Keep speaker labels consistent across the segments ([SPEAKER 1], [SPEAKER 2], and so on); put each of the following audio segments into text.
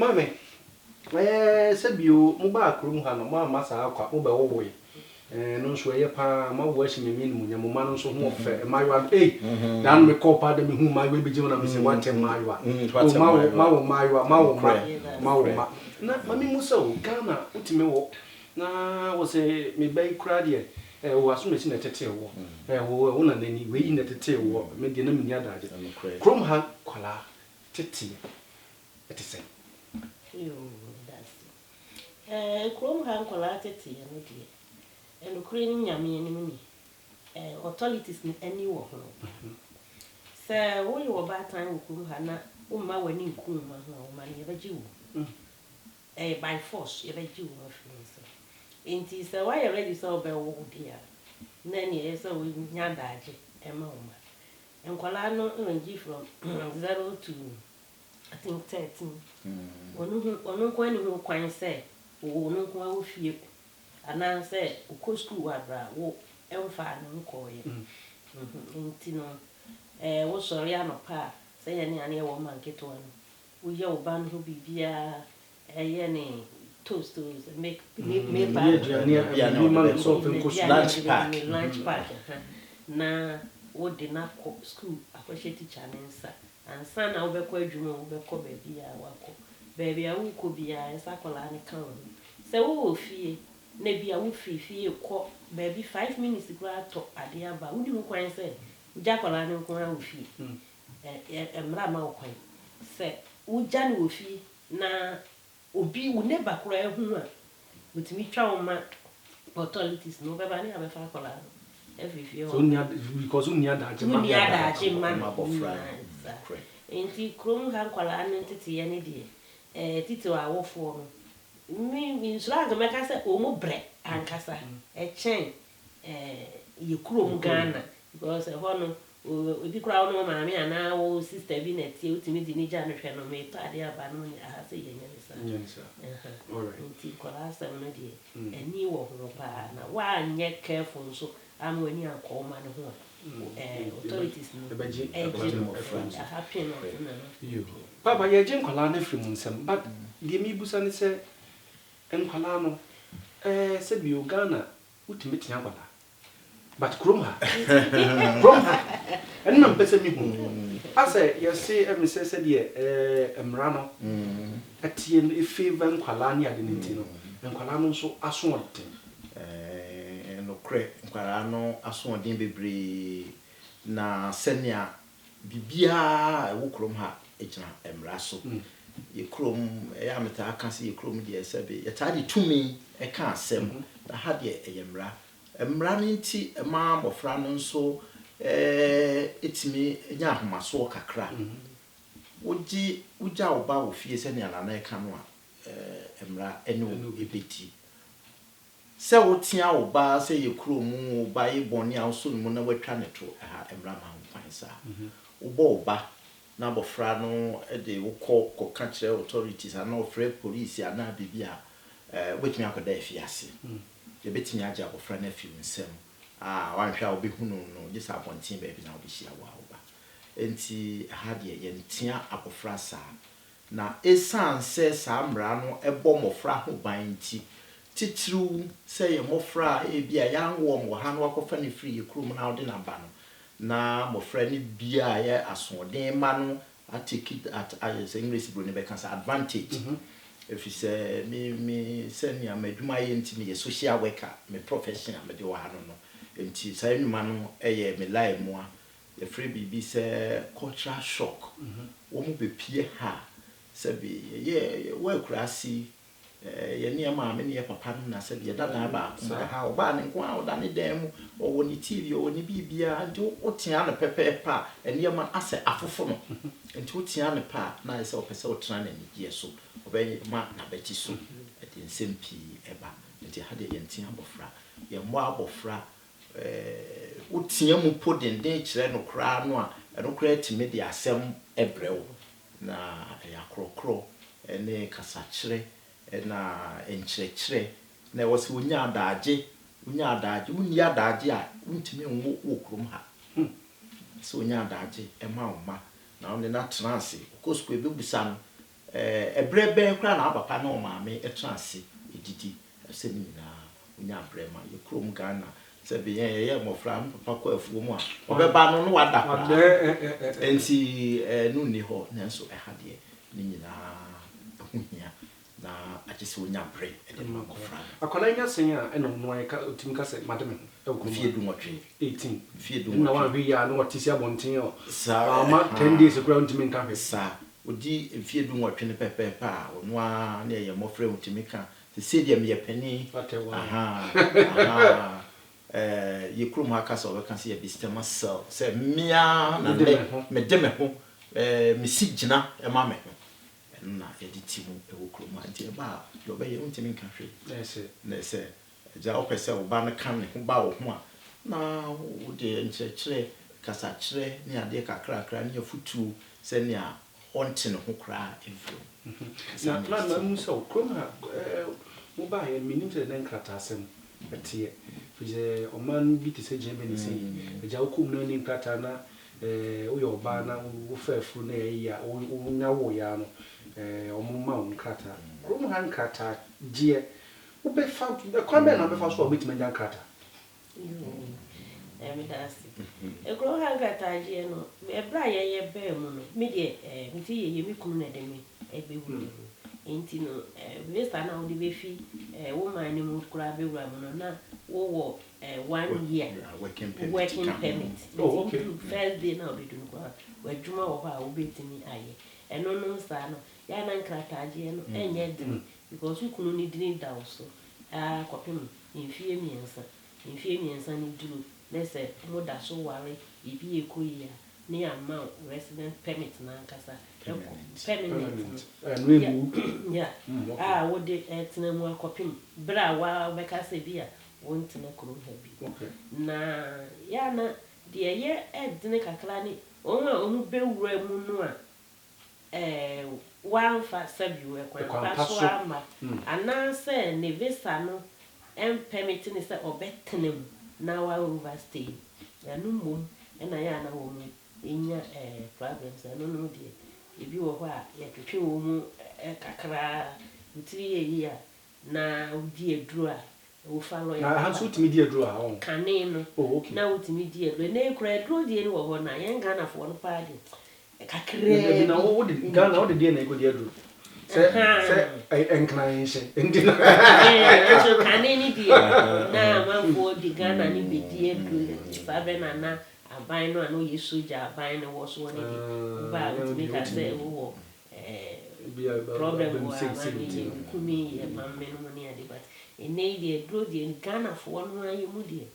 [SPEAKER 1] Mame, said you, Muba, Krumhan, Mamma, Saka, Uber away. No so ye pa ma wo ahye me mu nyamo ma no so ho ofe mayo dan me call pa dem hu mayo be jima na me se wantem mayo ma na mami musa o Ghana utime wo na wo se me bai kra de wo aso me si na tete wo wo na nani we yi na tete wo me de na me nya daje krom ha kwala tete etese
[SPEAKER 2] yo that's krom ha kwala tete no de and Ukraine nyame ni authorities ni any wo ho say wo you ba tan ukuru ha na wo ma wani nkuru ma ho wo ma ne ba ji wo by force ye ba ji wo afense enti say why you ready so be wo dia na ni e so we nya daje e ma wo ma enkwala no range from 0 to I think 13 onu kwani ho kwan say wo no kwa wo fie ana say uko school wadra wo emfa no nkoye nti no wo sori anopa say ye ne ane wo manketo no wo ye wo ban ho bibia ye ne toast make lunch pack na wo de na school akwahye teacher nensa ansa na wo be kwa adwuma wo be ko bebia wako bebia wo ko bia esakola ne kan say wo fie na bia wo fifie ko baby 5 minutes gra to ade aba wo di ho kwan say jakola ne ko ra wo fie emra ma wo kwan say wo ja ne wo fie na obi wo neba kura ehu a wotimi twa wo ma authorities no beba ne abefa kola every
[SPEAKER 1] so nya because unya da
[SPEAKER 2] ma bofra enti krom ha kola ne tete ye ne de tete wa wofo no mi nsulaga meka se o mo bre ankasa chen ye krom Ghana because ho no obi kura no maami ana wo sister bi na tie utimi di ni ja no hwe no me pade aba no aha se ye
[SPEAKER 1] nyesa all right
[SPEAKER 2] nti kola sa no de ani wo ho pa na wa nye careful so am wani akoma no ho authorities no happy no
[SPEAKER 1] you papa ye je nkwala na firi mu nsem but die mi busa ne se nkwala no se bi Ghana utimi tia kwala but kroma and man pese mi hu ase ye se me se de emra no atie no favor nkwala ne ade nti no nkwala no so aso odin
[SPEAKER 3] no kre nkwala no aso odin bebre na senia bibia wo krom ha ejina emra so ye krom ya meta aka se ye krom de sebe ye tade tumi e ka asem na ha de emra emra nti ma bofra no nso etimi nya ahomaso kakra woji oba wo fie senia na e ka no a emra eno ebeti se wotia oba se ye krom oba ye boni a so mu na watwa ne to ha emra ma kwansa oba na bofra no de wo ka kire authorities ana ofre police ana bibia wetimi akoda afiase ye betimi aja bofra na afi nsem wanhwa obi hunu no gisa abontin ba bi na obi hia wa oba enti ha de ye ntia abofra sa na esanse sa mra no ebo mofra ho ban nti titru se ye mofra bia ya nwo mo ha no akofa ne free ye krum na ode na ba no na mofra ni bia ye asodin ma no atake at as English bro ne be kan advantage if you say me send ya madwuma ye ntimi ye social worker me professional me de wa no no enti sai nwuma no eye me live mo a ye free bibi say cultural shock wo mo be pie ha se be ye wa kurasi ye ne ma me ne papa no na se be dada ba ha oba ne nko a oda ne dem o woni TV o woni bibia nti o tia no pepepa ene ma ase afofo no nti o tia no pa na se o pese o tena na nigie so obenye ma na beti so eti nsempi eba nti ha de ye ntia abofra ye mo abofra o tia mu podenden kire no kra no a eno kra timi de asem ebrewo na ya krokro ene kasa kire na enkyekire na wose unya adaje unya adaje a untimi nwo krom ha so unya adaje e ma oma na on na trance kosko ebebusa no ebre ben kra na papa na o maame etran ase edidi se ni na onya brema ye krom Ghana se be ye mofra papa ko afuo mu a obeba no no wada kwa enti no ni ho nanso ha de ni nyina huhia na agese onya bre e de mofra
[SPEAKER 1] akola nya sen a eno no ay ka otimi ka se madame e ko
[SPEAKER 3] fie du nwotwe
[SPEAKER 1] 18
[SPEAKER 3] fie du
[SPEAKER 1] na wa bi ya no watisi abonten o
[SPEAKER 3] sa
[SPEAKER 1] ma 10 days kura ontimi nka fe
[SPEAKER 3] sa odi fie du nwotwe ne pepepe a ono a na ye mofra otimi ka se de me ye pani ye krum ha ka so be kan se ye bistema cell se mia na me de me ho me sigina e ma me na ye di timu e wo krum ha nti ba yo be ye ontimi nka hwe na se ja opese wo ba na kan ne ho ba wo ho a na wo de nchechire kasa chire ne ade kakra kra ne futu se ne a onte ne ho kra evro
[SPEAKER 1] na plan na mu so krum ha mo ba ye minim se den krata asem etie je oman bi te se Germany se ja okum na ni krata na wo yo ba na wo fafu na ya wo nya wo ya no omuma on krata krum ha krata je wo be fa kwa be na be fa so obit manja krata
[SPEAKER 2] me dasi krum ha krata je no e bra ye be mu no me de mi ti ye mi kunu na de me e be wu enti no visa na odi be fi woman ni mu kura be wura mu no na wo 1 year working permit
[SPEAKER 1] oh okay
[SPEAKER 2] first day na odi do kwa wadwuma wo ha wo betimi aye eno no nsa no ya na nkrataje no enye din because ukunu ni din da so kopem mfie miensa ni duro lese mo da so ware ibi ekoyi ya ni ama resident permit na nkasa permanent yeah what the etna mu akopim bra wa beka se bia wonte na kuro ha bi na ya na de ye edne kakra ni onu bewura mu no a wan fa sabiu ekwan paso ama ana se ne visa no permit ni se obetnem na wa overstay ya no mum na ya na wo mu enya problems no de ebi wo ho a ye twetwe wo mu kakra utiri ye ya na udi edru a wo fa lo ya
[SPEAKER 1] ha so utimi di edru a ho
[SPEAKER 2] kane no
[SPEAKER 1] okay
[SPEAKER 2] na utimi di edru na ekura edru di ni wo ho na ye Ghana fo no pa de kakra
[SPEAKER 1] ebi na wo de Ghana wo de die na ekodi edru se enkran she ndi na
[SPEAKER 2] so kane ni di na manfo di Ghana ni be di edru sabe na aban no ano yesu ja aban no wo so ne di ba utimi ka se wo problem wo amani kumi ya mamme no ni ade but ene die dro die Ghana fo no ayi mu die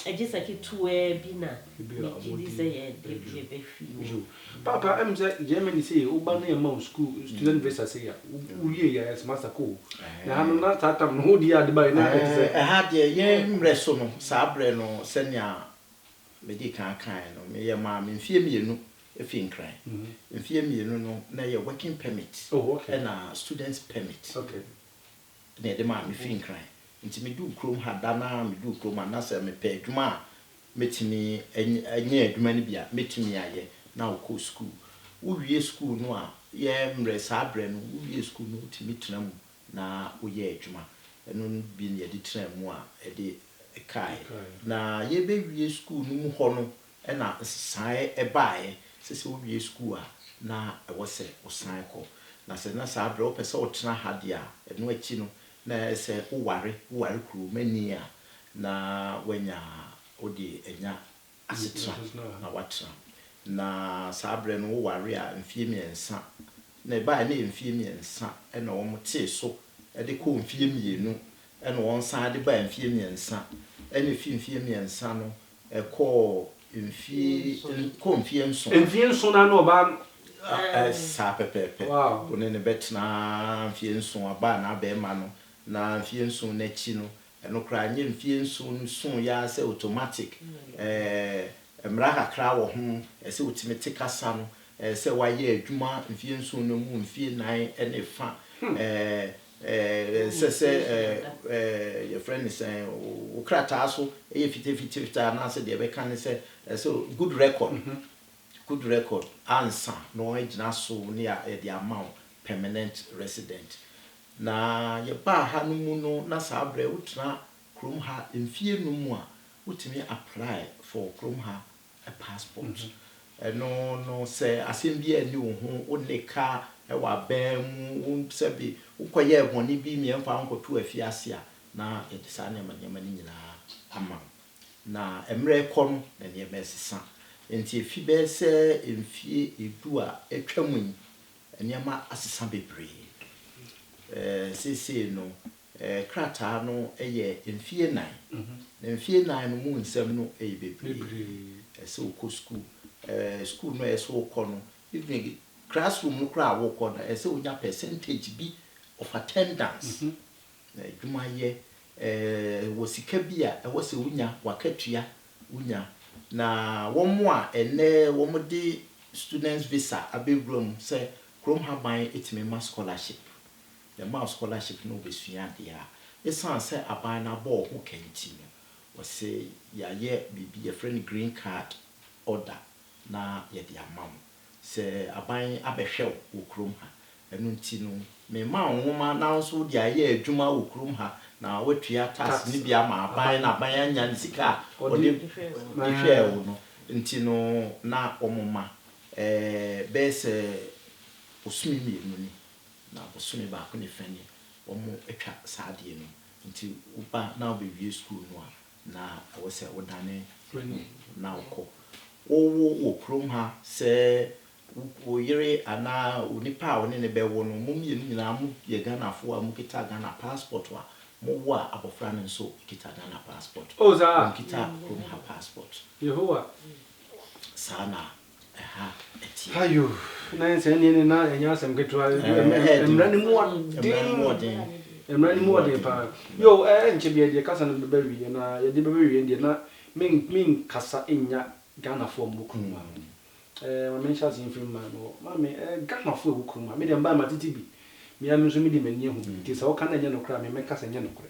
[SPEAKER 2] ejisa ki tuwe bi na ji se ye de be fi
[SPEAKER 1] papa am say Germany say o ba na ma school student visa say ya u ye ya as master ko na hanu na tatam no di ade ba na say
[SPEAKER 3] ha de ye mreso no sa bre no senia medi kan no me ye ma me mfie mienu efi nkran mfie mienu no na ye working permit and students permit
[SPEAKER 1] okay
[SPEAKER 3] na de ma me fi nkran nti me du krom hadana me du krom na se me pe adwuma metimi anya adwuma ni bia metimi aye na wo school wo wie school no a ye mre sa bre no wo wie school no timi tena mu na wo ye adwuma eno bi ne de tena mu a de kai na ye be wie school no mu ho no na sai e bae se wo wie school a na e wo se wo sai ko na se na sa bre wo pese wo tena ha dia eno achi no na se wo ware kru mani a na wanya odi enya asetra na watra na sa bre no wo ware a mfie miensa na bae na mfie miensa na wo mte so de ko mfie mienu na won san de ba mfie miensa ene mfie miensa no ko mfie nso
[SPEAKER 1] na no ba
[SPEAKER 3] sa pepepe one ne betna mfie nso aba na be ma no na mfie nso na chi no eno kra nye mfie nso no so ya se automatic emra kakra wo ho se ultimate kasa no se wa ye adwuma mfie nso no mu mfie nan ene fa your friend is saying ukrata so e fiti na se de be kan se so good record answer no ejina so ne ya de amount permanent resident na ye ba ha no mu no na saa bre wotena krom ha mfie no mu a wotimi apply for krom ha a passport no say asembia ni wo ho oneka e wa ban mu se bi ukoye ehoni bi mi emfa nkoto afiase a na ye de saa nyama ni nyina ama na emre kɔ na ne be sesa enti efi be se emfie edu a etwamu nyama asesa bebre sese no krata no eye emfie 9 na emfie 9 no mu nsam no eye bebre se ukɔ school no eso ukɔ no even classroom no kra wo kɔ na se unya percentage bi of attendance na dwuma ye wo sika bi a wo se unya wakatua unya na wo mo a ene wo mo de students visa abegrom se krom ha ban etime ma scholarship the ma scholarship no be sua de a esan se aban na bo ho kanti no wo se ya ye bibi a friend green card order na ye de amam se aban abehwe wo krom ha enu nti no me ma nwoma na so de aye adwuma wo krom ha na watua tax ni bia ma aban na aban anya nsika o de hwe wo no nti no na omoma be se osumi mi ni na osumi ba ko ne fani omo etwa saade no nti uba na obewie school no a na wo se wodane na ukọ wo krom ha se wo yire ana onipa woni ne be wo no mum ye nyina mu ye Ghana fo a mu kita Ghana passport wa mo wa abofra ne so kita Ghana passport
[SPEAKER 1] za
[SPEAKER 3] kita krom ha passport
[SPEAKER 1] Yehowa
[SPEAKER 3] sana ha eti
[SPEAKER 1] hayo na se ni na enya asem ketwa emrani mu ade pa yo enche bia de kasa no be wi na ye de be wi de na min kasa enya Ghana fo mo kuma ma men sha sin film ma no ma me Ghana fo wo kuma me de mba ma titi bi me am so me de mani hu ti sa o kan enya no kra me kasa enya no kra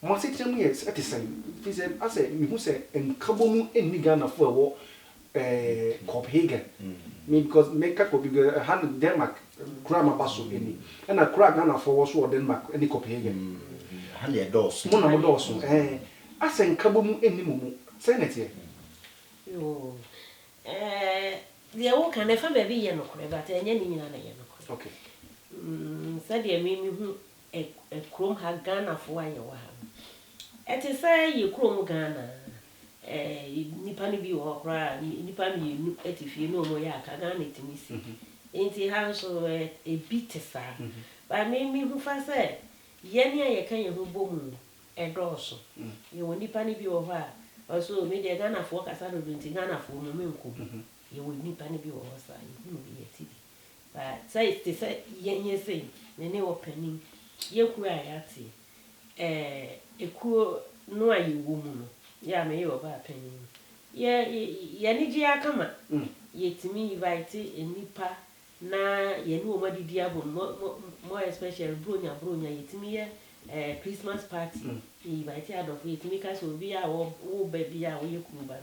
[SPEAKER 1] mo se temu ye etisan fi se ase mi hu se enkabo mu enni Ghana fo wo Copenhagen because make up hand Denmark kra ma baso eni na kra Ghana fo wo so Denmark eni Copenhagen
[SPEAKER 3] hand ya dos
[SPEAKER 1] mo na mo dos ase enkabo mu enni mu senate
[SPEAKER 2] yo dia wo kan fa ba bi ye no kore ba ta enya ni nyina na ye no kore
[SPEAKER 1] okay
[SPEAKER 2] sa dia mi hu krom ha Ghana fo aye wa ha eti say ye krom Ghana nipa ni bi wo kra nipa mi nu etifie no mo ya ka Ghana etimisi enti ha so bitisa ba mi hu fa say ye ni aye kan ye ho bomu edoso ye wo nipa ni bi wo ha also me de Ghana fo kasa do nti Ghana fo mo me nko ye wo nipa ni bi wo sa ye hu bi ye ti ba say ti say ye say ne wo pani ye ku ayati ekuo no ayi wo mu no ya me ye oba pani ye ni ji akama ye timi invite enipa na ye ni wo madidi abo mo especially bronya ye timi ye Christmas party invite adolf ye timi ka so bi a wo ba bi a wo ye kuba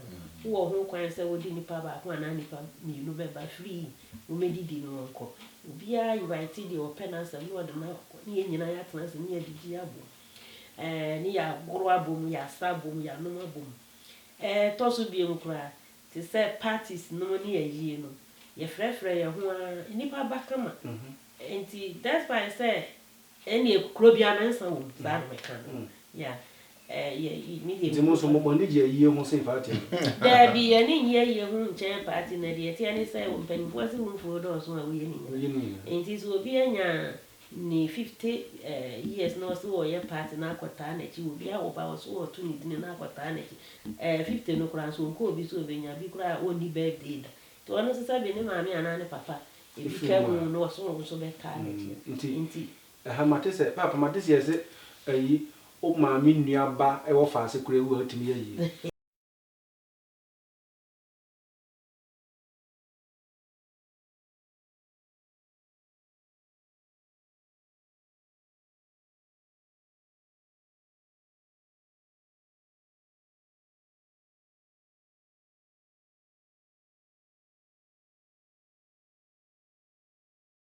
[SPEAKER 2] no wo ho kwan se wo di nipa ba ko ana nipa mi no be ba free wo medidi no nko obi a invite the open answer no de na ni nyina ya tena se ni adidi abo ni ya goro abom ya sabom ya no abom to so bi enkura ti se parties no ni ayi no ye frefre ye ho nipa ba kama enti that's why I say any krobia na nsa wo za me kan ya media
[SPEAKER 1] ti mo so mo ni je yi ho se party
[SPEAKER 2] da bi ye ni ye ho nche party na de ti ani say wo pen fo se wo fo do so a wo ye ni enti so bi anya ni 50 years no so wo ye party na akwata na chi wo bi a wo ba wo so wo to ni din na akwata na chi 50 no kura so ko bi so be nya bi kura oni birthday da to ono se sabe ni maami ana ne papa e bi ka mu no so be ka na chi enti
[SPEAKER 1] matese papa matese yese ayi o ma mi nua ba e wo fa se kure wo atimi yayi